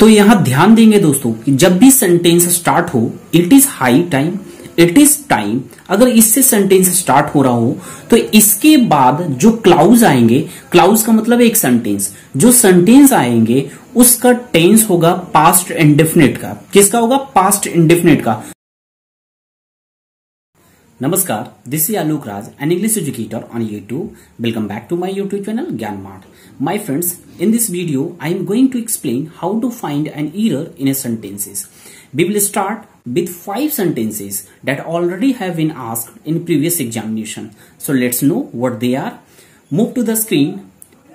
तो यहां ध्यान देंगे दोस्तों कि जब भी सेंटेंस स्टार्ट हो it is high time, it is time, अगर इससे सेंटेंस स्टार्ट हो रहा हो तो इसके बाद जो क्लाउज आएंगे, क्लाउज का मतलब एक सेंटेंस, जो सेंटेंस आएंगे उसका टेंस होगा पास्ट इंडेफिनिट का। किसका होगा? पास्ट इंडेफिनिट का। नमस्कार, this is Alok Raj, an English educator on YouTube. Welcome back to my YouTube channel Gyan Mart. My friends, in this video I am going to explain how to find an error in a sentences. We will start with 5 sentences that already have been asked in previous examination. So let's know what they are. Move to the screen.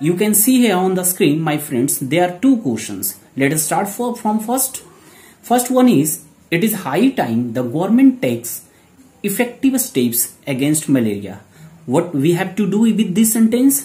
You can see here on the screen, my friends, there are 2 questions. Let us start from first. First one is, it is high time the government takes effective steps against malaria. What we have to do with this sentence?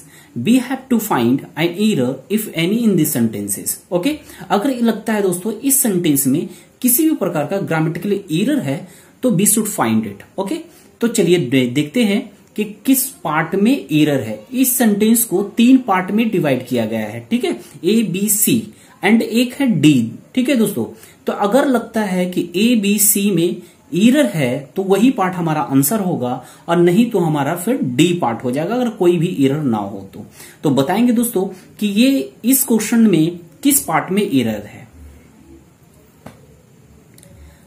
We have to find an error if any in these sentences. Okay? अगर लगता है दोस्तों इस sentence में किसी भी प्रकार का ग्रामेटिकल एरर है तो we should find it. Okay? तो चलिए देखते हैं कि किस पार्ट में एरर है। इस सेंटेंस को 3 पार्ट में डिवाइड किया गया है, ठीक है, ए बी सी एंड एक है डी, ठीक है दोस्तों। तो अगर लगता है कि ए बी सी में एरर है तो वही पार्ट हमारा आंसर होगा, और नहीं तो हमारा फिर डी पार्ट हो जाएगा अगर कोई भी एरर ना हो तो बताएंगे दोस्तों कि ये इस क्वेश्चन में किस पार्ट में एरर है।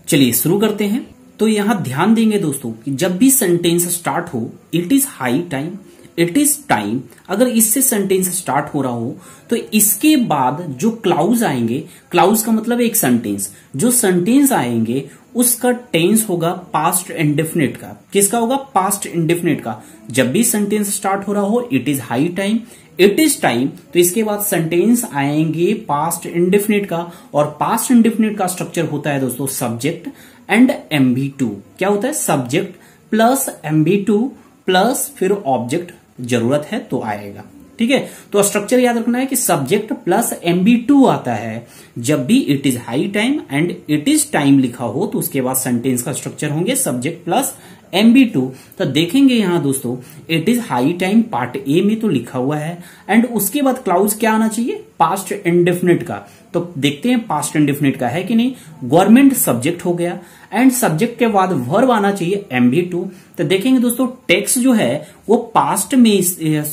चलिए शुरू करते हैं। तो यहां ध्यान देंगे दोस्तों कि जब भी सेंटेंस स्टार्ट हो it is high time, it is time, अगर इससे सेंटेंस स्टार्ट हो रहा हो तो इसके बाद जो क्लाउज आएंगे, क्लाउज का मतलब एक सेंटेंस, जो सेंटेंस आएंगे उसका टेंस होगा पास्ट इंडेफिनिट का। किसका होगा? पास्ट इंडेफिनिट का। जब भी सेंटेंस स्टार्ट हो रहा हो it is high time, it is time, तो इसके बाद सेंटेंस आएंगे पास्ट इंडेफिनिट का, और पास्ट इंडेफिनिट का स्ट्रक्चर होता है दोस्तों सब्जेक्ट एंड MB2। क्या होता है? सब्जेक्ट प्लस MB2 प्लस फिर ऑब्जेक्ट जरूरत है तो आएगा, ठीक है। तो स्ट्रक्चर याद रखना है कि सब्जेक्ट प्लस MB2 आता है जब भी it is high time and it is time लिखा हो, तो उसके बाद सेंटेंस का स्ट्रक्चर होंगे सब्जेक्ट प्लस MB2। तो देखेंगे यहां दोस्तों it is high time part A में तो लिखा हुआ है, एंड उसके बाद क्लाउज क्या आना चाहिए? पास्ट इंडेफिनिट का। तो देखते हैं पास्ट इंडेफिनिट का है कि नहीं। गवर्नमेंट सब्जेक्ट हो गया, एंड सब्जेक्ट के बाद वर्ब आना चाहिए MB2। तो देखेंगे दोस्तों टेक्स्ट जो है वो पास्ट में,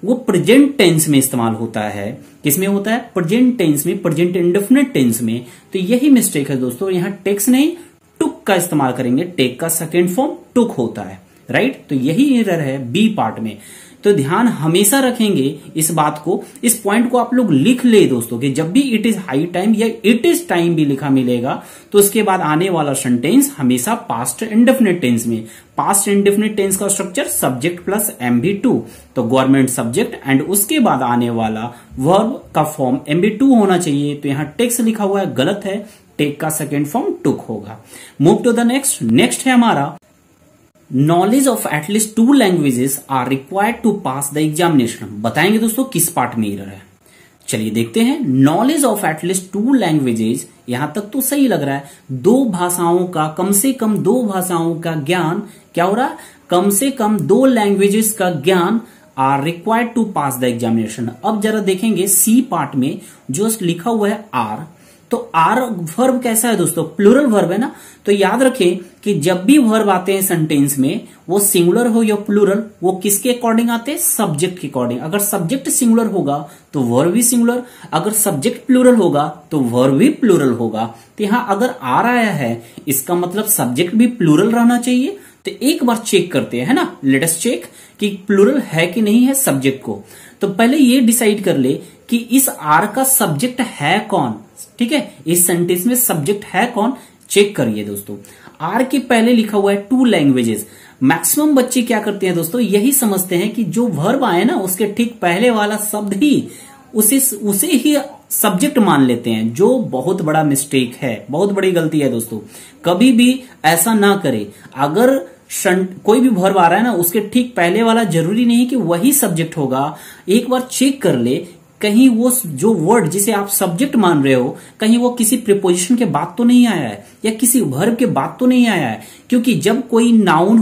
वो प्रेजेंट टेंस में इस्तेमाल होता है। किसमें होता है? प्रेजेंट टेंस में, प्रेजेंट इंडेफिनिट टेंस में। तो यही मिस्टेक है दोस्तों, यहां टेक्स्ट नहीं टुक का इस्तेमाल करेंगे। टेक का सेकेंड फॉर्म टुक होता है, राइट। तो यही एरर है बी पार्ट में। तो ध्यान हमेशा रखेंगे इस बात को, इस पॉइंट को आप लोग लिख ले दोस्तों कि जब भी इट इज हाई टाइम या इट इज टाइम भी लिखा मिलेगा तो उसके बाद आने वाला सेंटेंस हमेशा पास्ट इंडेफिनिट टेंस में। पास्ट इंडेफिनिट टेंस का स्ट्रक्चर सब्जेक्ट प्लस MB2, तो गवर्नमेंट सब्जेक्ट एंड उसके बाद आने वाला वर्ब का फॉर्म MB2 होना चाहिए। तो यहां टेक्स्ट लिखा हुआ है, गलत है, टेक का सेकेंड फॉर्म टुक होगा। Move to the next. Next है हमारा knowledge of at least 2 languages are required to pass the examination. बताएंगे दोस्तों किस पार्ट में एरर है। चलिए देखते हैं। नॉलेज ऑफ एटलीस्ट 2 लैंग्वेजेस, यहां तक तो सही लग रहा है। 2 भाषाओं का, कम से कम 2 भाषाओं का ज्ञान, क्या हो रहा है? कम से कम 2 लैंग्वेजेस का ज्ञान are required to pass the examination. अब जरा देखेंगे सी पार्ट में जो लिखा हुआ है आर, तो आर वर्ब कैसा है दोस्तों? प्लूरल वर्ब है ना। तो याद रखें कि जब भी वर्ब आते हैं सेंटेंस में, वो सिंगुलर हो या प्लूरल, वो किसके अकॉर्डिंग आते हैं? सब्जेक्ट के अकॉर्डिंग। अगर सब्जेक्ट सिंगुलर होगा तो वर्ब भी सिंगुलर, अगर सब्जेक्ट प्लूरल होगा तो वर्ब भी प्लूरल होगा। तो यहां अगर आर आया है इसका मतलब सब्जेक्ट भी प्लूरल रहना चाहिए। तो एक बार चेक करते हैं, है ना, लेट अस चेक कि प्लूरल है कि नहीं है सब्जेक्ट को। तो पहले ये डिसाइड कर ले कि इस आर का सब्जेक्ट है कौन, ठीक है, इस सेंटेंस में सब्जेक्ट है कौन, चेक करिए दोस्तों। आर के पहले लिखा हुआ है 2 लैंग्वेजेस। मैक्सिमम बच्चे क्या करते हैं दोस्तों, यही समझते हैं कि जो वर्ब आए ना उसके ठीक पहले वाला शब्द ही उसे ही सब्जेक्ट मान लेते हैं, जो बहुत बड़ा मिस्टेक है, बहुत बड़ी गलती है दोस्तों। कभी भी ऐसा ना करें। अगर कोई भी वर्ब आ रहा है ना उसके ठीक पहले वाला जरूरी नहीं कि वही सब्जेक्ट होगा। एक बार चेक कर ले कहीं वो जो वर्ड जिसे आप सब्जेक्ट मान रहे हो, कहीं वो किसी प्रीपोजिशन के बाद तो नहीं आया है या किसी वर्ब के बाद तो नहीं आया है। क्योंकि जब कोई नाउन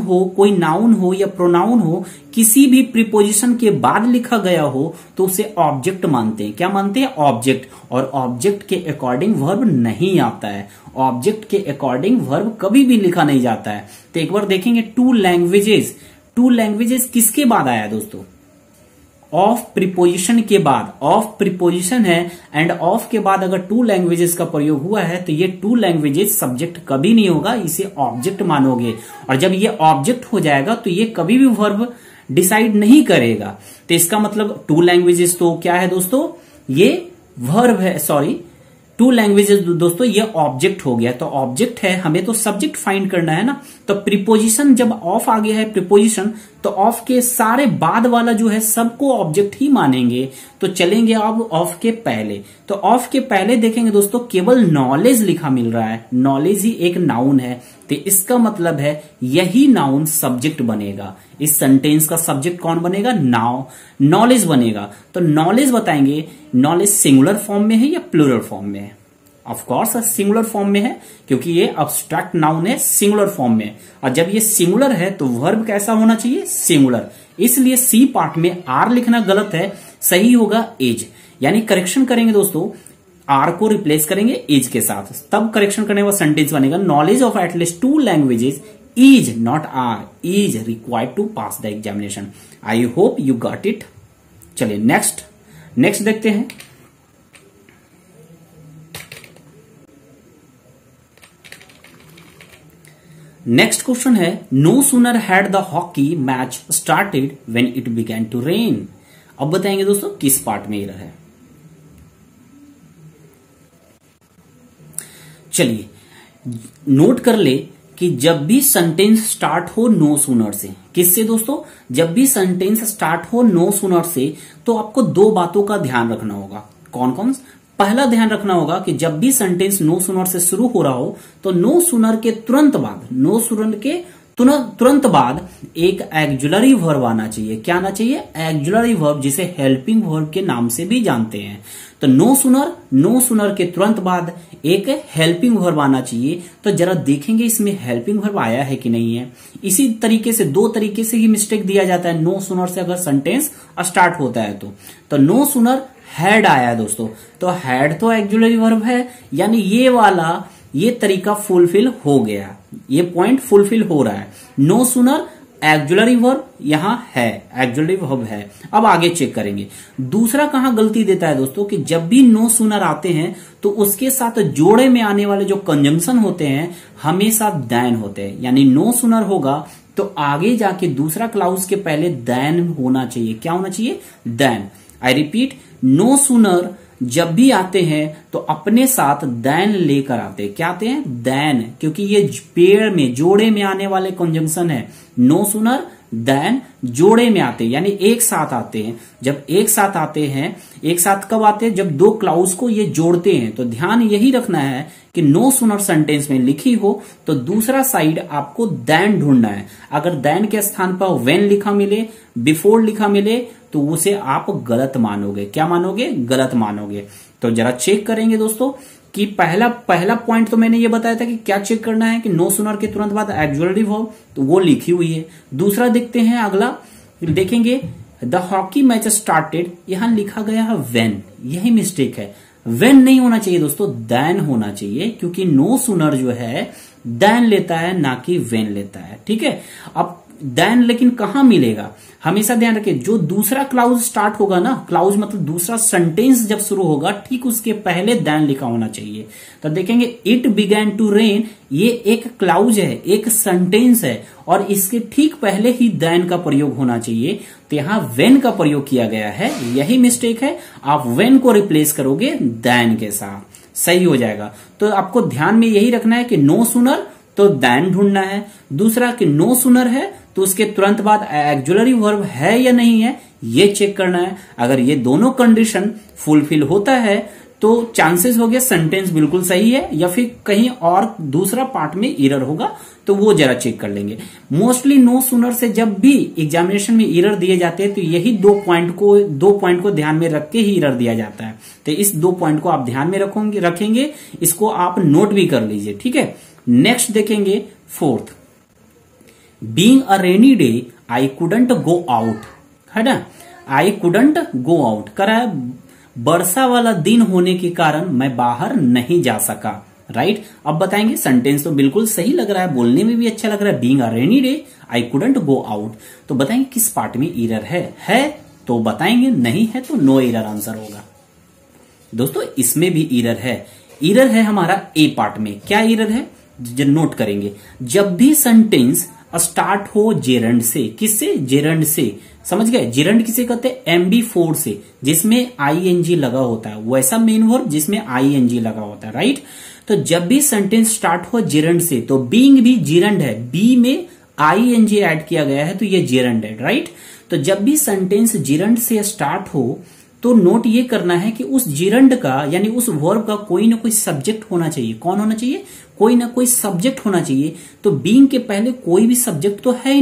हो या प्रोनाउन हो, किसी भी प्रीपोजिशन के बाद लिखा गया हो तो उसे ऑब्जेक्ट मानते हैं। क्या मानते हैं? ऑब्जेक्ट। और ऑब्जेक्ट के अकॉर्डिंग वर्ब नहीं आता है। ऑब्जेक्ट के अकॉर्डिंग वर्ब कभी भी लिखा नहीं जाता है। तो एक बार देखेंगे टू लैंग्वेजेस किसके बाद आया दोस्तों? ऑफ प्रीपोजिशन के बाद। ऑफ प्रीपोजिशन है एंड ऑफ के बाद अगर टू लैंग्वेजेस का प्रयोग हुआ है तो ये टू लैंग्वेजेस सब्जेक्ट कभी नहीं होगा, इसे ऑब्जेक्ट मानोगे। और जब ये ऑब्जेक्ट हो जाएगा तो ये कभी भी वर्ब डिसाइड नहीं करेगा। तो इसका मतलब टू लैंग्वेजेस तो क्या है दोस्तों? ये वर्ब है, सॉरी टू लैंग्वेजेस दोस्तों ये ऑब्जेक्ट हो गया। तो ऑब्जेक्ट है, हमें तो सब्जेक्ट फाइंड करना है ना। तो प्रीपोजिशन जब ऑफ आ गया है प्रीपोजिशन, तो ऑफ के सारे बाद वाला जो है सबको ऑब्जेक्ट ही मानेंगे। तो चलेंगे अब ऑफ के पहले। तो ऑफ के पहले देखेंगे दोस्तों केवल नॉलेज लिखा मिल रहा है। नॉलेज ही एक नाउन है, तो इसका मतलब है यही नाउन सब्जेक्ट बनेगा। इस सेंटेंस का सब्जेक्ट कौन बनेगा? नॉलेज बनेगा। तो नॉलेज बताएंगे, नॉलेज सिंगुलर फॉर्म में है या प्लूरल फॉर्म में है? ऑफ कोर्स सिंगुलर फॉर्म में है, क्योंकि ये अब्स्ट्रैक्ट नाउन है, सिंगुलर फॉर्म में। और जब ये सिंगुलर है तो वर्ब कैसा होना चाहिए? सिंगुलर। इसलिए सी पार्ट में आर लिखना गलत है, सही होगा एज। यानी करेक्शन करेंगे दोस्तों, आर को रिप्लेस करेंगे एज के साथ, तब करेक्शन करने का सेंटेंस बनेगा knowledge of at least two languages is, not are, is required to pass the examination. I hope you got it. चलिए नेक्स्ट देखते हैं। नेक्स्ट क्वेश्चन है no sooner had the hockey match started when it began to rain. अब बताएंगे दोस्तों किस part में error है। चलिए नोट कर ले कि जब भी सेंटेंस स्टार्ट हो नो सूनर से, किससे दोस्तों? जब भी सेंटेंस स्टार्ट हो नो सूनर से तो आपको दो बातों का ध्यान रखना होगा। कौन कौन? पहला ध्यान रखना होगा कि जब भी सेंटेंस नो सूनर से शुरू हो रहा हो तो नो सूनर के तुरंत बाद एक एक्जुलरी वर्ब आना चाहिए। क्या आना चाहिए? एक्जुलरी वर्ब, जिसे हेल्पिंग वर्ब के नाम से भी जानते हैं। तो नो सूनर के तुरंत बाद एक हेल्पिंग वर्ब आना चाहिए। तो जरा देखेंगे इसमें हेल्पिंग वर्ब आया है कि नहीं है। इसी तरीके से दो तरीके से ही मिस्टेक दिया जाता है नो सूनर से अगर सेंटेंस स्टार्ट होता है तो नो सूनर हैड आया है दोस्तों। तो हैड तो एक्जुलरी वर्ब है, यानी ये तरीका फुलफिल हो गया, ये पॉइंट फुलफिल हो रहा है। नो सूनर एक्जुलरी वर्ब यहां है, एक्जुलरी वर्ब है। अब आगे चेक करेंगे दूसरा कहां गलती देता है दोस्तों कि जब भी नो सूनर आते हैं तो उसके साथ जोड़े में आने वाले जो कंजंक्शन होते हैं हमेशा दैन होते हैं। यानी नो सूनर होगा तो आगे जाके दूसरा क्लाउज के पहले दैन होना चाहिए। क्या होना चाहिए? Than. I repeat, no sooner जब भी आते हैं तो अपने साथ दैन लेकर आते हैं। क्या आते हैं? दैन, क्योंकि ये पेड़ में जोड़े में आने वाले कंजंक्शन है। नो सूनर दैन जोड़े में आते हैं, यानी एक साथ आते हैं। जब एक साथ आते हैं, एक साथ कब आते हैं? जब दो क्लाउज को ये जोड़ते हैं। तो ध्यान यही रखना है कि नो सूनर सेंटेंस में लिखी हो तो दूसरा साइड आपको दैन ढूंढना है। अगर दैन के स्थान पर व्हेन लिखा मिले, बिफोर लिखा मिले तो उसे आप गलत मानोगे। क्या मानोगे? गलत मानोगे। तो जरा चेक करेंगे दोस्तों कि पहला पॉइंट तो मैंने ये बताया था कि क्या चेक करना है कि नो सूनर के तुरंत बाद एक्जुलरी वर्ब, तो वो लिखी हुई है। दूसरा देखते हैं, अगला देखेंगे द हॉकी मैच स्टार्टेड, यहां लिखा गया है व्हेन, यही मिस्टेक है। व्हेन नहीं होना चाहिए दोस्तों, दैन होना चाहिए, क्योंकि नो सूनर जो है दैन लेता है ना कि व्हेन लेता है। ठीक है, अब दैन लेकिन कहां मिलेगा? हमेशा ध्यान रखें, जो दूसरा क्लाउज स्टार्ट होगा ना, क्लाउज मतलब दूसरा सेंटेंस जब शुरू होगा ठीक उसके पहले दैन लिखा होना चाहिए। तो देखेंगे इट बिगैन टू रेन, ये एक क्लाउज है, एक सेंटेंस है और इसके ठीक पहले ही दैन का प्रयोग होना चाहिए। तो यहां व्हेन का प्रयोग किया गया है, यही मिस्टेक है। आप व्हेन को रिप्लेस करोगे दैन के साथ, सही हो जाएगा। तो आपको ध्यान में यही रखना है कि नो सूनर तो दैन ढूंढना है, दूसरा कि नो सूनर है तो उसके तुरंत बाद एक्जुलरी वर्ब है या नहीं है ये चेक करना है। अगर ये दोनों कंडीशन फुलफिल होता है तो चांसेस हो गया सेंटेंस बिल्कुल सही है या फिर कहीं और दूसरा पार्ट में एरर होगा, तो वो जरा चेक कर लेंगे। मोस्टली नो सूनर से जब भी एग्जामिनेशन में एरर दिए जाते हैं तो यही दो पॉइंट को ध्यान में रख के ही एरर दिया जाता है। तो इस 2 पॉइंट को आप ध्यान में रखेंगे, इसको आप नोट भी कर लीजिए, ठीक है। नेक्स्ट देखेंगे 4th, being a rainy day I couldn't go out, है ना। आई कुडंट गो आउट करा है, वर्षा वाला दिन होने के कारण मैं बाहर नहीं जा सका, राइट। अब बताएंगे, सेंटेंस तो बिल्कुल सही लग रहा है, बोलने में भी अच्छा लग रहा है, being a rainy day I couldn't go out. तो बताएंगे किस पार्ट में एरर है तो बताएंगे, नहीं है तो नो एरर आंसर होगा। दोस्तों इसमें भी एरर है हमारा ए पार्ट में। क्या एरर है, नोट करेंगे, जब भी सेंटेंस स्टार्ट हो जेरंड से, किससे, जेरंड से, समझ गए। जेरंड किसे कहते हैं, MB4 से, जिसमें ING लगा होता है, वैसा मेन वर्ब जिसमें ING लगा होता है, राइट। तो जब भी सेंटेंस स्टार्ट हो जेरंड से, तो बीइंग भी जेरंड है, बी में ING ऐड किया गया है तो ये जेरंड है, राइट। तो जब भी सेंटेंस जेरंड से स्टार्ट हो तो नोट ये करना है कि उस जेरंड का यानी उस वर्ब का कोई ना कोई सब्जेक्ट होना चाहिए। कौन होना चाहिए, कोई ना कोई सब्जेक्ट होना चाहिए। तो बीइंग के पहले कोई भी सब्जेक्ट तो है ही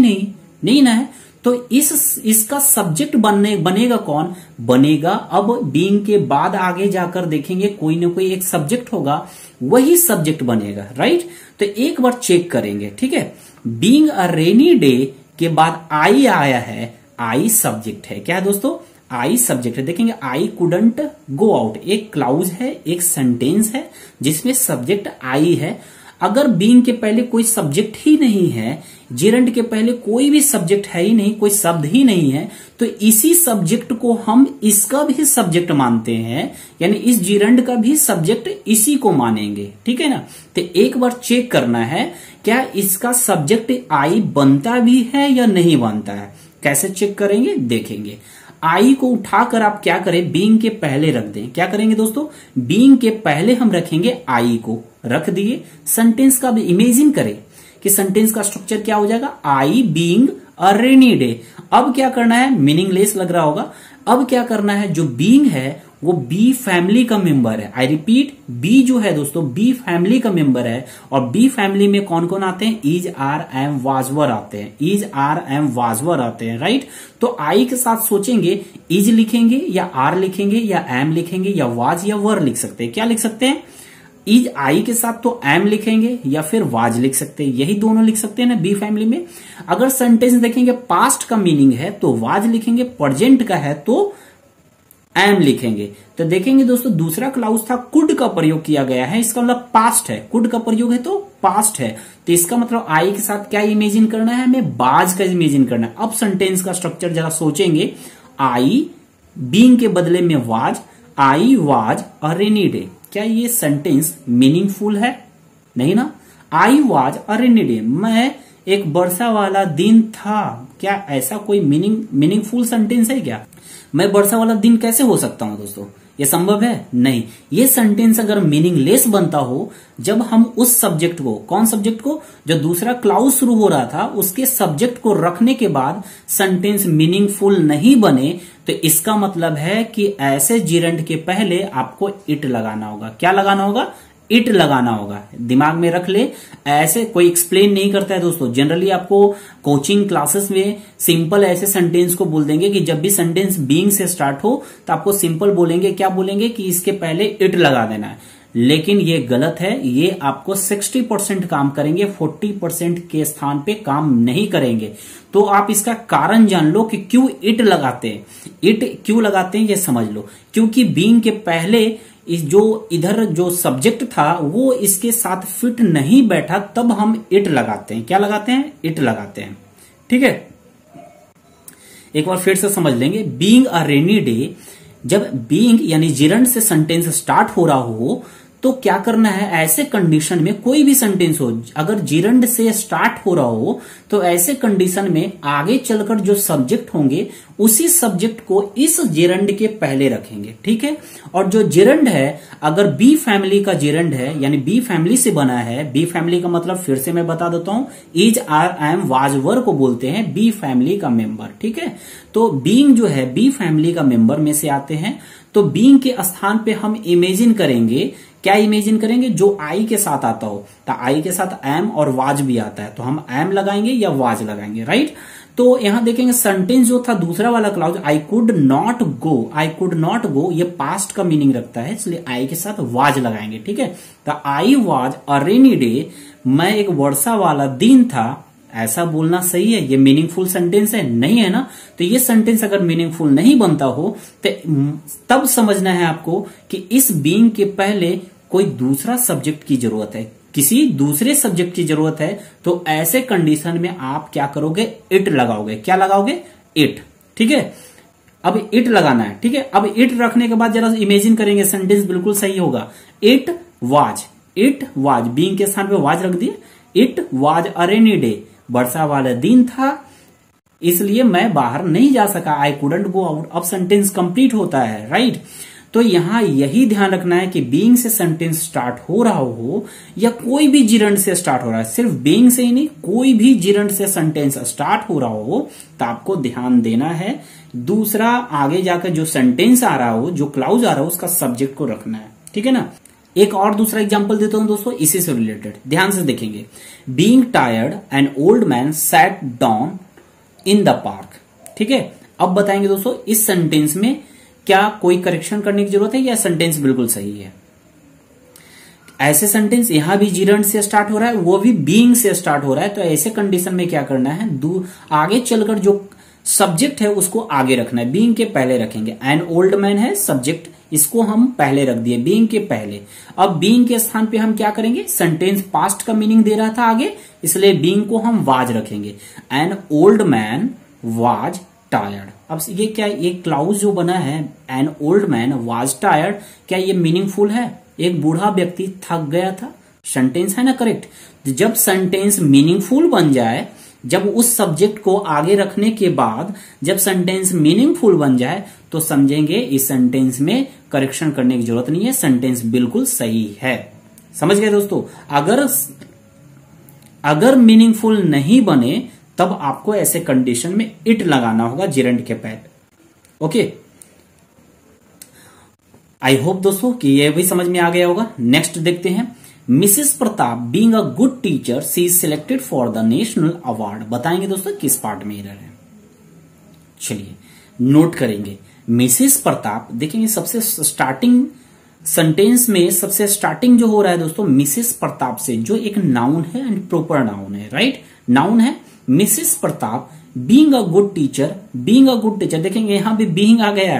नहीं ना है, तो इसका सब्जेक्ट बनेगा कौन, बनेगा अब बीइंग के बाद आगे जाकर देखेंगे कोई ना कोई एक सब्जेक्ट होगा, वही सब्जेक्ट बनेगा, राइट। तो एक बार चेक करेंगे, ठीक है। बीइंग अ रेनी डे के बाद आई आया है, आई सब्जेक्ट है, क्या है दोस्तों, आई सब्जेक्ट है। देखेंगे आई कुडंट गो आउट, एक क्लाउज है, एक सेंटेंस है जिसमें सब्जेक्ट आई है। अगर बीइंग के पहले कोई सब्जेक्ट ही नहीं है, जेरंड के पहले कोई भी सब्जेक्ट है ही नहीं, कोई शब्द ही नहीं है, तो इसी सब्जेक्ट को हम इसका भी सब्जेक्ट मानते हैं, यानी इस जेरंड का भी सब्जेक्ट इसी को मानेंगे, ठीक है ना। तो एक बार चेक करना है क्या इसका सब्जेक्ट आई बनता भी है या नहीं बनता है। कैसे चेक करेंगे, देखेंगे। आई को उठाकर आप क्या करें, बीइंग के पहले रख दें। क्या करेंगे दोस्तों, बीइंग के पहले हम रखेंगे आई को, रख दिए। सेंटेंस का भी इमेजिन करें कि सेंटेंस का स्ट्रक्चर क्या हो जाएगा, I being a rainy day. अब क्या करना है, मीनिंगलेस लग रहा होगा, अब क्या करना है, जो बीइंग है वो बी फैमिली का मेंबर है। आई रिपीट, बी जो है दोस्तों बी फैमिली का मेंबर है, और बी फैमिली में कौन कौन आते हैं, इज, आर, एम, वाज, वर आते हैं, इज, आर, एम, वाज, वर आते हैं, राइट। तो आई के साथ सोचेंगे, इज लिखेंगे या आर लिखेंगे या एम लिखेंगे या वाज या वर लिख सकते हैं। क्या लिख सकते हैं, इज आई के साथ तो एम लिखेंगे या फिर वाज लिख सकते हैं, यही दोनों लिख सकते हैं ना बी फैमिली में। अगर सेंटेंस देखेंगे पास्ट का मीनिंग है तो वाज लिखेंगे, प्रेजेंट का है तो एम लिखेंगे। तो देखेंगे दोस्तों दूसरा क्लाउज था कुड का प्रयोग किया गया है, इसका मतलब पास्ट है, कुड का प्रयोग है तो पास्ट है। तो इसका मतलब आई के साथ क्या इमेजिन करना है, हमें बाज का इमेजिन करना है। अब सेंटेंस का स्ट्रक्चर जरा सोचेंगे, आई बीइंग के बदले में was, I was a rainy day. क्या ये सेंटेंस मीनिंगफुल है, नहीं ना। I was a rainy day, मैं एक वर्षा वाला दिन था, क्या ऐसा कोई मीनिंगफुल सेंटेंस है क्या। मैं वर्षा वाला दिन कैसे हो सकता हूं दोस्तों, ये संभव है नहीं। ये सेंटेंस अगर मीनिंगलेस बनता हो जब हम उस सब्जेक्ट को, कौन सब्जेक्ट को, जो दूसरा क्लाउज शुरू हो रहा था उसके सब्जेक्ट को रखने के बाद सेंटेंस मीनिंगफुल नहीं बने, तो इसका मतलब है कि ऐसे जिरंड के पहले आपको इट लगाना होगा। क्या लगाना होगा, इट लगाना होगा। दिमाग में रख ले, ऐसे कोई एक्सप्लेन नहीं करता है दोस्तों। जनरली आपको कोचिंग क्लासेस में सिंपल ऐसे सेंटेंस को बोल देंगे कि जब भी सेंटेंस बीइंग से स्टार्ट हो तो आपको सिंपल बोलेंगे, क्या बोलेंगे कि इसके पहले इट लगा देना है। लेकिन ये गलत है, ये आपको 60% काम करेंगे, 40% के स्थान पे काम नहीं करेंगे। तो आप इसका कारण जान लो कि क्यों इट लगाते हैं, इट क्यों लगाते हैं ये समझ लो। क्योंकि बीइंग के पहले इस जो इधर जो सब्जेक्ट था वो इसके साथ फिट नहीं बैठा, तब हम इट लगाते हैं। क्या लगाते हैं, इट लगाते हैं, ठीक है। एक बार फिर से समझ लेंगे, बीइंग अ रेनी डे, जब बीइंग यानी जिरंड से सेंटेंस स्टार्ट हो रहा हो तो क्या करना है, ऐसे कंडीशन में कोई भी सेंटेंस हो, अगर जिरंड से स्टार्ट हो रहा हो तो ऐसे कंडीशन में आगे चलकर जो सब्जेक्ट होंगे उसी सब्जेक्ट को इस जिरंड के पहले रखेंगे, ठीक है। और जो जिरंड है अगर बी फैमिली का जिरंड है, यानी बी फैमिली से बना है, बी फैमिली का मतलब फिर से मैं बता देता हूं, इज, आर, एम, वाज, वर को बोलते हैं बी फैमिली का मेंबर, ठीक है। तो बीइंग जो है बी फैमिली का मेंबर में से आते हैं, तो बीइंग के स्थान पे हम इमेजिन करेंगे, क्या इमेजिन करेंगे, जो आई के साथ आता हो, तो आई के साथ एम और वाज भी आता है तो हम एम लगाएंगे या वाज लगाएंगे, राइट। तो यहां देखेंगे सेंटेंस जो था दूसरा वाला clause, I could not go, I could not go, ये पास्ट का मीनिंग रखता है, इसलिए आई के साथ वाज लगाएंगे, ठीक है। तो I was a rainy day, मैं एक वर्षा वाला दिन था, ऐसा बोलना सही है, ये मीनिंगफुल सेंटेंस है, नहीं है ना। तो ये सेंटेंस अगर मीनिंगफुल नहीं बनता हो तो तब समझना है आपको कि इस बीइंग के पहले कोई दूसरा सब्जेक्ट की जरूरत है, किसी दूसरे सब्जेक्ट की जरूरत है। तो ऐसे कंडीशन में आप क्या करोगे, इट लगाओगे, क्या लगाओगे, इट, ठीक है। अब इट लगाना है, ठीक है। अब इट रखने के बाद जरा इमेजिन करेंगे, सेंटेंस बिल्कुल सही होगा, इट वाज, बीइंग के स्थान पे वाज रख दिए, it was a rainy day, वर्षा वाला दिन था इसलिए मैं बाहर नहीं जा सका, आई कुडंट गो आउट। अब सेंटेंस कंप्लीट होता है, राइट। तो यहां यही ध्यान रखना है कि बीइंग से सेंटेंस स्टार्ट हो रहा हो या कोई भी जिरंड से स्टार्ट हो रहा है, सिर्फ बीइंग से ही नहीं, कोई भी जिरंड से सेंटेंस स्टार्ट हो रहा हो तो आपको ध्यान देना है दूसरा आगे जाकर जो सेंटेंस आ रहा हो, जो क्लाउज आ रहा हो, उसका सब्जेक्ट को रखना है, ठीक है ना। एक और दूसरा एग्जांपल देता हूं दोस्तों, इसी से रिलेटेड, ध्यान से देखेंगे। Being tired an old man sat down in the park, ठीक है। अब बताएंगे दोस्तों इस सेंटेंस में क्या कोई करेक्शन करने की जरूरत है या सेंटेंस बिल्कुल सही है। ऐसे सेंटेंस यहां भी जिरंड से स्टार्ट हो रहा है, वो भी बीइंग से स्टार्ट हो रहा है, तो ऐसे कंडीशन में क्या करना है, आगे चलकर जो सब्जेक्ट है उसको आगे रखना है, बीइंग के पहले रखेंगे। एन ओल्ड मैन है सब्जेक्ट, इसको हम पहले रख दिए बीइंग के पहले। अब बीइंग के स्थान पे हम क्या करेंगे, सेंटेंस पास्ट का मीनिंग दे रहा था आगे, इसलिए बीइंग को हम वाज रखेंगे। An old man was tired. अब ये क्या, ये क्लाउज जो बना है an old man was tired, क्या ये मीनिंगफुल है, एक बूढ़ा व्यक्ति थक गया था, सेंटेंस है ना करेक्ट। जब सेंटेंस मीनिंगफुल बन जाए, जब उस सब्जेक्ट को आगे रखने के बाद जब सेंटेंस मीनिंगफुल बन जाए तो समझेंगे इस सेंटेंस में करेक्शन करने की जरूरत नहीं है, सेंटेंस बिल्कुल सही है। समझ गए दोस्तों। अगर मीनिंगफुल नहीं बने तब आपको ऐसे कंडीशन में इट लगाना होगा जिरंड के पहले। ओके, आई होप दोस्तों कि ये भी समझ में आ गया होगा। नेक्स्ट देखते हैं, Mrs Pratap being a good teacher she is selected for the national award. बताएंगे दोस्तों किस पार्ट में एरर है, चलिए नोट करेंगे। मिसेस प्रताप देखेंगे सबसे स्टार्टिंग सेंटेंस में, सबसे स्टार्टिंग जो हो रहा है दोस्तों मिसेस प्रताप से, जो एक नाउन है एंड प्रॉपर नाउन है, राइट, नाउन है। Mrs Pratap being a good teacher, being a good teacher, देखेंगे यहां भी बीइंग आ गया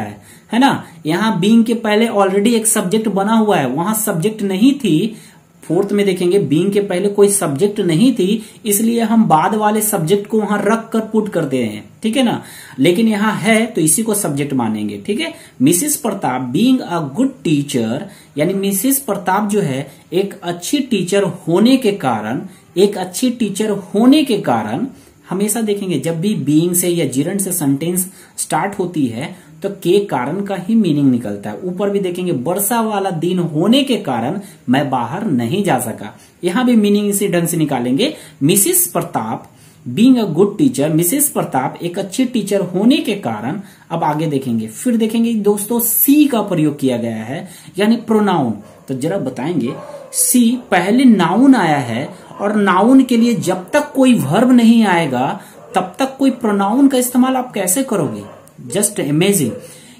है ना। यहां बीइंग के पहले ऑलरेडी एक सब्जेक्ट बना हुआ है, वहां सब्जेक्ट नहीं थी। फोर्थ में देखेंगे बीइंग के पहले कोई सब्जेक्ट नहीं थी, इसलिए हम बाद वाले सब्जेक्ट को वहां रख कर पुट करते हैं, ठीक है ना। लेकिन यहां है तो इसी को सब्जेक्ट मानेंगे, ठीक है। Mrs Pratap being a good teacher, यानी मिसेस प्रताप जो है एक अच्छी टीचर होने के कारण, एक अच्छी टीचर होने के कारण, हमेशा देखेंगे जब भी बीइंग से या जिरंड से सेंटेंस स्टार्ट होती है तो के कारण का ही मीनिंग निकलता है। ऊपर भी देखेंगे वर्षा वाला दिन होने के कारण मैं बाहर नहीं जा सका, यहां भी मीनिंग इसी ढंग से निकालेंगे। Mrs Pratap being a good teacher, Mrs Pratap एक अच्छी टीचर होने के कारण। अब आगे देखेंगे, फिर देखेंगे दोस्तों सी का प्रयोग किया गया है, यानी प्रोनाउन। तो जरा बताएंगे, सी पहले नाउन आया है और नाउन के लिए जब तक कोई वर्ब नहीं आएगा तब तक कोई प्रोनाउन का इस्तेमाल आप कैसे करोगे। जस्ट इमेजिन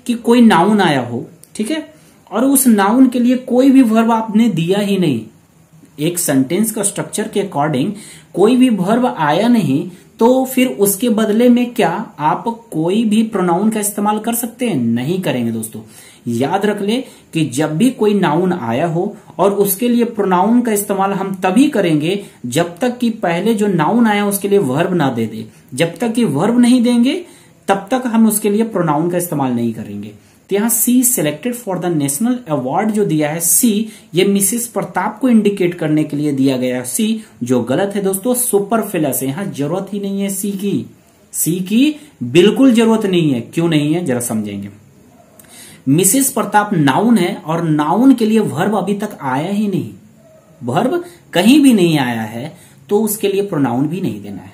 कि कोई नाउन आया हो, ठीक है, और उस नाउन के लिए कोई भी वर्ब आपने दिया ही नहीं, एक सेंटेंस का स्ट्रक्चर के अकॉर्डिंग कोई भी वर्ब आया नहीं, तो फिर उसके बदले में क्या आप कोई भी प्रोनाउन का इस्तेमाल कर सकते हैं? नहीं करेंगे दोस्तों। याद रख ले कि जब भी कोई नाउन आया हो और उसके लिए प्रोनाउन का इस्तेमाल हम तभी करेंगे जब तक कि पहले जो नाउन आया उसके लिए वर्ब ना दे दे। जब तक कि वर्ब नहीं देंगे तब तक हम उसके लिए प्रोनाउन का इस्तेमाल नहीं करेंगे। तो यहाँ she selected for the national award जो दिया है सी, ये मिसेस प्रताप को इंडिकेट करने के लिए दिया गया है सी, जो गलत है दोस्तों, सुपरफ्लस है, यहाँ जरूरत ही नहीं है सी की, सी की बिल्कुल जरूरत नहीं है। क्यों नहीं है जरा समझेंगे। मिसेस प्रताप नाउन है और नाउन के लिए वर्ब अभी तक आया ही नहीं, वर्ब कहीं भी नहीं आया है, तो उसके लिए प्रोनाउन भी नहीं देना है,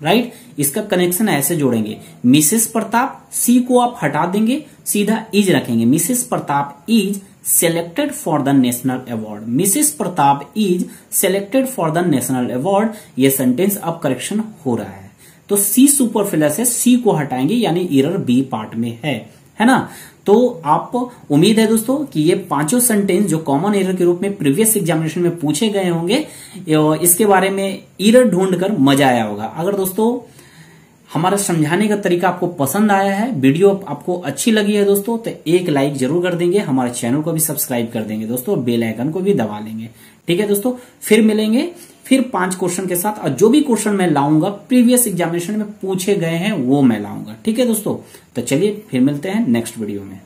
राइट। इसका कनेक्शन ऐसे जोड़ेंगे, मिसेस प्रताप, सी को आप हटा देंगे, सीधा इज रखेंगे, Mrs Pratap is selected for the national award, Mrs Pratap is selected for the national award. ये सेंटेंस अब करेक्शन हो रहा है, तो सी सुपरफ्लस है, सी को हटाएंगे, यानी एरर बी पार्ट में है ना। तो आप उम्मीद है दोस्तों कि ये पांचों सेंटेंस जो कॉमन एरर के रूप में प्रीवियस एग्जामिनेशन में पूछे गए होंगे, इसके बारे में एरर ढूंढकर मजा आया होगा। अगर दोस्तों हमारा समझाने का तरीका आपको पसंद आया है, वीडियो आपको अच्छी लगी है दोस्तों, तो एक लाइक जरूर कर देंगे, हमारे चैनल को भी सब्सक्राइब कर देंगे दोस्तों, बेल आइकन को भी दबा लेंगे। ठीक है दोस्तों, फिर मिलेंगे फिर 5 क्वेश्चन के साथ, और जो भी क्वेश्चन मैं लाऊंगा प्रीवियस एग्जामिनेशन में पूछे गए हैं वो मैं लाऊंगा। ठीक है दोस्तों, तो चलिए फिर मिलते हैं नेक्स्ट वीडियो में।